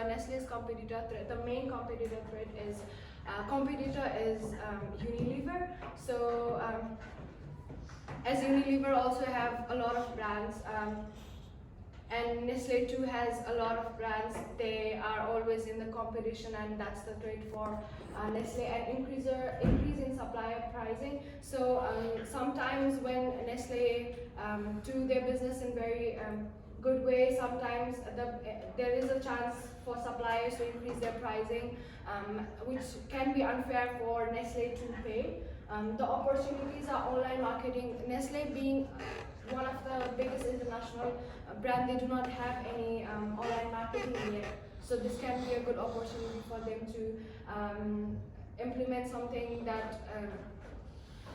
Nestle's competitor threat, the main competitor threat is Unilever. So as Unilever also have a lot of brands, and Nestle too has a lot of brands. They are always in the competition, and that's the trade for Nestle, and increase in supplier pricing. So sometimes when Nestle do their business in very good way, sometimes there is a chance for suppliers to increase their pricing, which can be unfair for Nestle to pay. The opportunities are online marketing. Nestle being one of the biggest international brand, they do not have any online marketing yet. So this can be a good opportunity for them to implement something that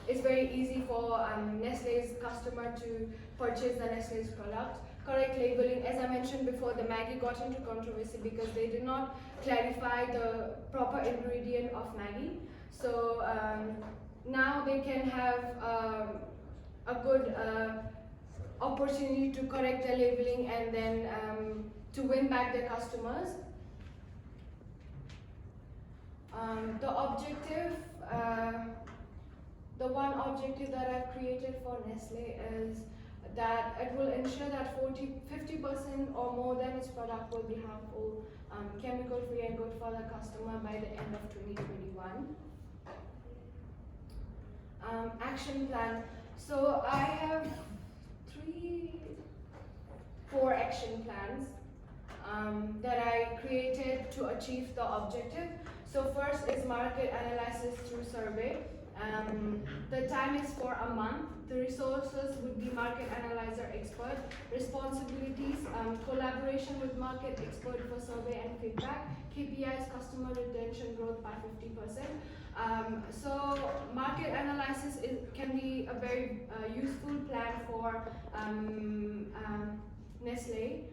is very easy for Nestle's customer to purchase the Nestle's product. Correct labeling, as I mentioned before, the Maggi got into controversy because they did not clarify the proper ingredient of Maggi. So now they can have a good opportunity to correct the labeling and then to win back their customers. The objective, the one objective that I've created for Nestle is that it will ensure that 50% or more than its product will be harmful, chemical free and good for the customer by the end of 2021. Action plan. So I have 4 action plans that I created to achieve the objective. So first is market analysis through survey. The time is for a month. The resources would be market analyzer expert. Responsibilities, collaboration with market expert for survey and feedback. KPIs, customer retention growth by 50%. So market analysis can be a very useful plan for Nestle.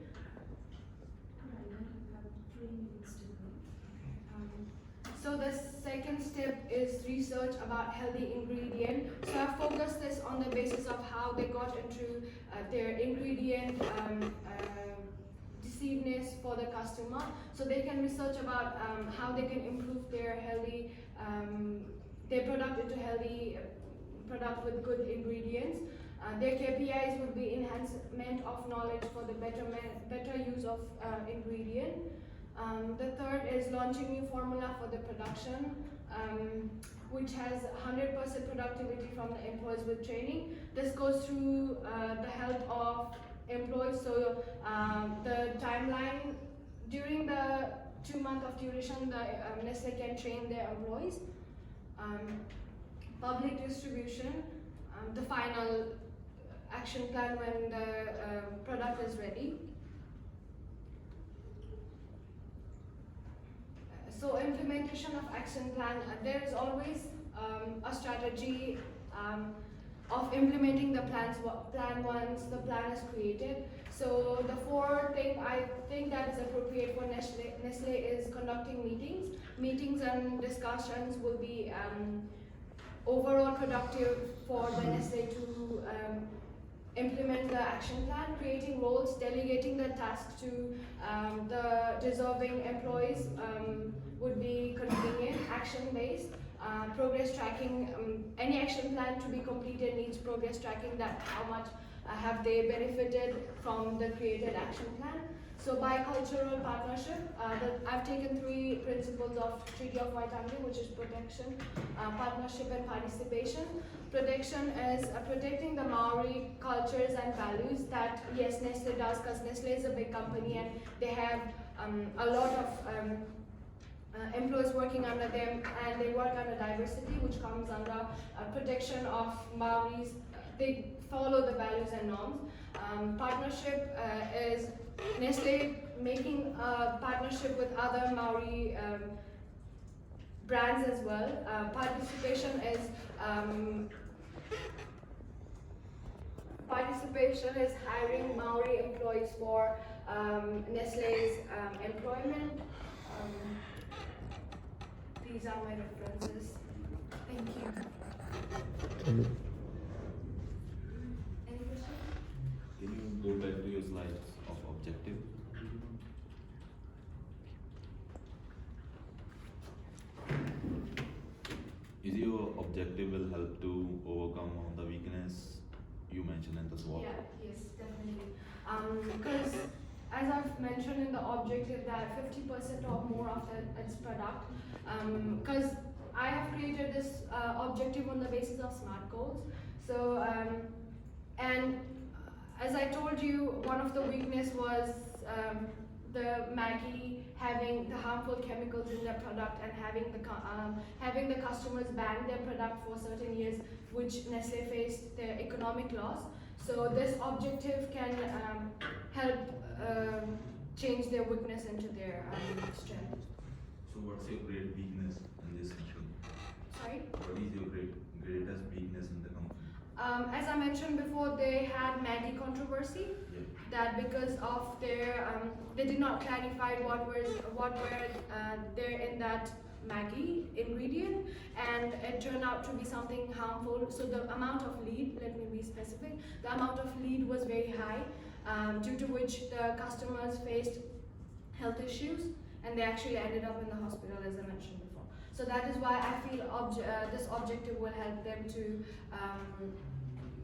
So the second step is research about healthy ingredient. So I focused this on the basis of how they got into their ingredient deceiveness for the customer. So they can research about how they can improve their healthy, their product into healthy product with good ingredients. Their KPIs would be enhancement of knowledge for the better use of ingredient. The third is launching new formula for the production, which has 100% productivity from the employees with training. This goes through the help of employees. So the timeline during the 2 months of duration, the Nestle can train their employees. Public distribution, the final action plan when the product is ready. So implementation of action plan, there is always a strategy of implementing the plan once the plan is created. So the 4th thing I think that is appropriate for Nestle is conducting meetings. Meetings and discussions will be overall productive for the Nestle to implement the action plan, creating roles, delegating the task to the deserving employees would be convenient, action-based, progress tracking. Any action plan to be completed needs progress tracking, that how much have they benefited from the created action plan. So bicultural partnership, I've taken 3 principles of Treaty of Waitangi, which is protection, partnership and participation. Protection is protecting the Maori cultures and values that, yes, Nestle does, because Nestle is a big company and they have a lot of employees working under them, and they work under diversity, which comes under protection of Maoris. They follow the values and norms. Partnership is Nestle making a partnership with other Maori brands as well. Participation is hiring Maori employees for Nestle's employment. These are my references. Thank you. Any questions? Can you go back to your slides of objective? your objective will help to overcome on the weakness you mentioned in the SWOT? Yeah, yes, definitely. Because as I've mentioned in the objective that 50% or more of its product, because I have created this objective on the basis of SMART goals. So, and as I told you, one of the weakness was the Maggie having the harmful chemicals in their product and having the customers ban their product for certain years, which Nestle faced their economic loss. So this objective can help change their weakness into their strength. So what's your great weakness in this company? Sorry? What is your greatest weakness in the company? As I mentioned before, they had Maggie controversy. Yeah. That because of their, they did not clarify what were there in that Maggie ingredient, and it turned out to be something harmful. So the amount of lead, let me be specific, the amount of lead was very high, due to which the customers faced health issues, and they actually ended up in the hospital, as I mentioned before. So that is why I feel this objective will help them to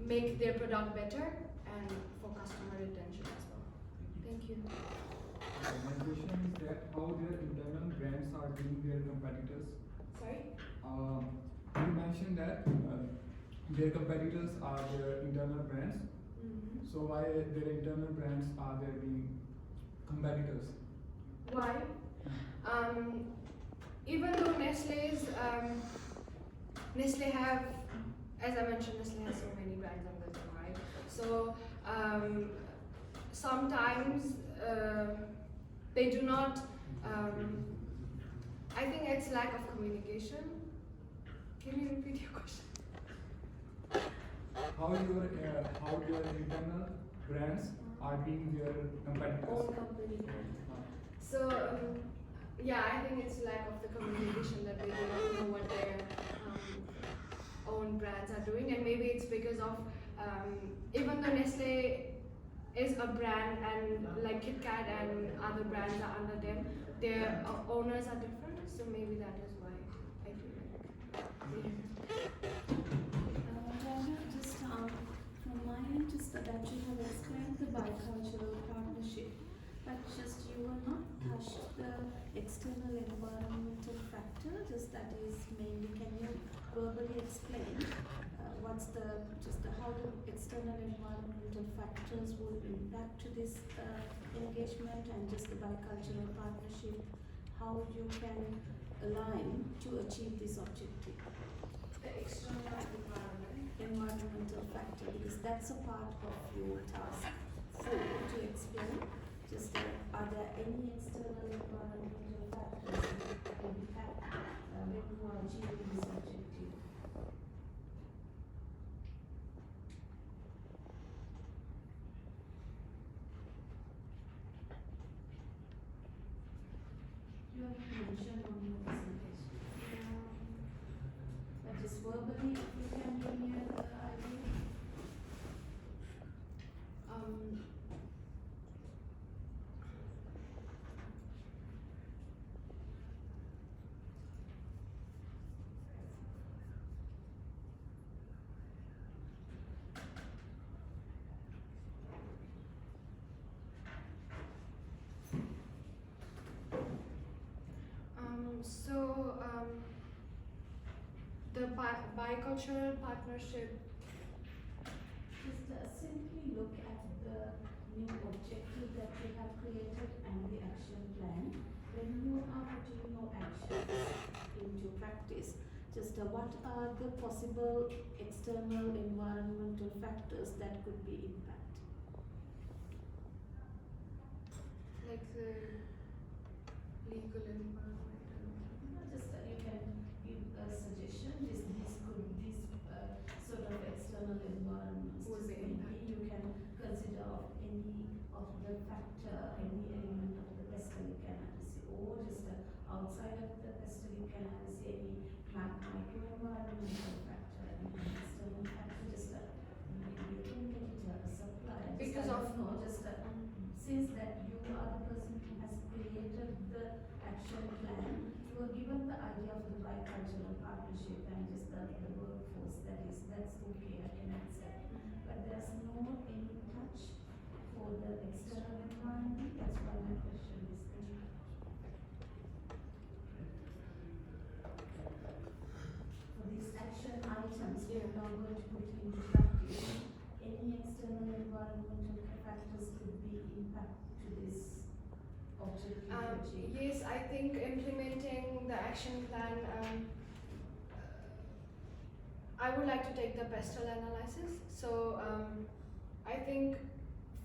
make their product better and for customer retention as well. Thank you. My question is that how their internal brands are being their competitors. Sorry? You mentioned that their competitors are their internal brands. Mm-hmm. So why their internal brands are there being competitors? Why? Even though Nestle have, as I mentioned, Nestle has so many brands under them, right? So sometimes they do not. I think it's lack of communication. Can you repeat your question? How their internal brands are being their competitors? Own company. So yeah, I think it's lack of the communication that they do not know what their own brands are doing, and maybe it's because of even though Nestle is a brand and like KitKat and other brands are under them, their owners are different. So maybe that is why I feel like. Daniel, just from my end, just that you have explained the bicultural partnership, but just you will not touch the external environmental factor, just that is mainly, can you verbally explain what's how the external environmental factors will impact to this engagement and just the bicultural partnership, how you can align to achieve this objective? The external Environmental factor, because that's a part of your task 4 to explain. Just are there any external environmental factors that impact when you are achieving this objective? You have mentioned on your presentation. But just verbally, if you can give me an idea. The bicultural partnership. Just simply look at the new objective that you have created and the action plan. When you are putting your actions into practice, just what are the possible external environmental factors that could be impact? Like the legal environment. Just you can give a suggestion. This sort of external environments. Would be Maybe you can consider of any of the factor, any element of the pesticidic analysis, or just outside of the pesticidic analysis, any microenvironmental factor, any external factor, just maybe a competitor, a supplier. Because of Since that you are the person who has created the action plan, you are given the idea of the bicultural partnership and just the workforce, that's okay, I can accept. But there's no any touch for the external environment, that's why my question is there. For these action items, we're now going to put into practice, any external environmental factors could be impact to this objective achieved. Yes, I think implementing the action plan, I would like to take the pestle analysis. So I think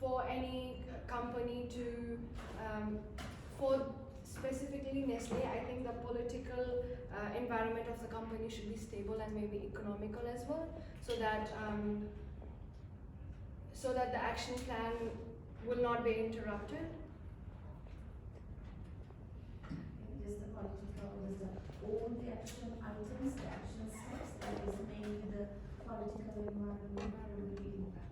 for any company to, for specifically Nestle, I think the political environment of the company should be stable and maybe economical as well, so that the action plan will not be interrupted. Just the political, is all the action items, the action steps, that is mainly the political environment will be impacted.